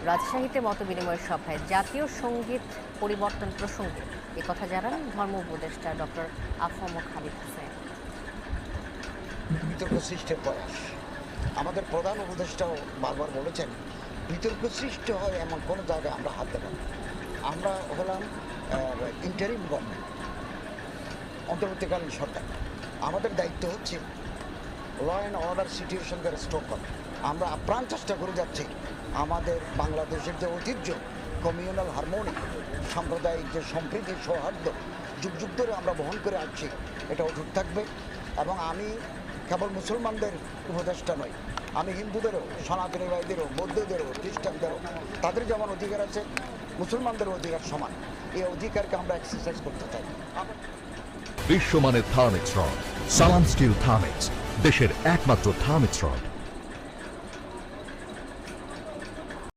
রাজশাহীতে মতবিনিময় সভায় জাতীয় সঙ্গীত পরিবর্তন প্রসঙ্গে একথা জানান ধর্ম উপদেষ্টা ডক্টর আফম খালিদ হোসেন। বিতর্ক সৃষ্টির প্রয়াস, আমাদের প্রধান উপদেষ্টাও বারবার বলেছেন বিতর্ক সৃষ্টি হয় এমন কোনো জায়গায় আমরা হাত দেব না। আমরা হলাম ইন্টারিম গভর্নমেন্ট, অন্তর্বর্তীকালীন সরকার। আমাদের দায়িত্ব হচ্ছে ল অ্যান্ড অর্ডার সিচুয়েশনকে রেস্টোর করা। আমরা আপ্রাণ চেষ্টা করে যাচ্ছি আমাদের বাংলাদেশের যে ঐতিহ্য, কমিউনাল হারমোনি, সাম্প্রদায়িক যে সম্প্রীতি সৌহার্দ্য যুগ যুগ ধরে আমরা বহন করে আসছি, এটা অটুট থাকবে। এবং আমি কেবল মুসলমানদের উপদেষ্টা নই, আমি হিন্দুদেরও, সনাতনী ভাইদেরও, বৌদ্ধদেরও, খ্রিস্টানদেরও, তাদের যেমন অধিকার আছে মুসলমানদেরও অধিকার সমান। এই অধিকারকে আমরা এক্সারসাইজ করতে চাই। বিশ্বমানের থার্মিক্স রড, সালাম স্টিল থার্মিক্স, দেশের একমাত্র থার্মিক্স রড।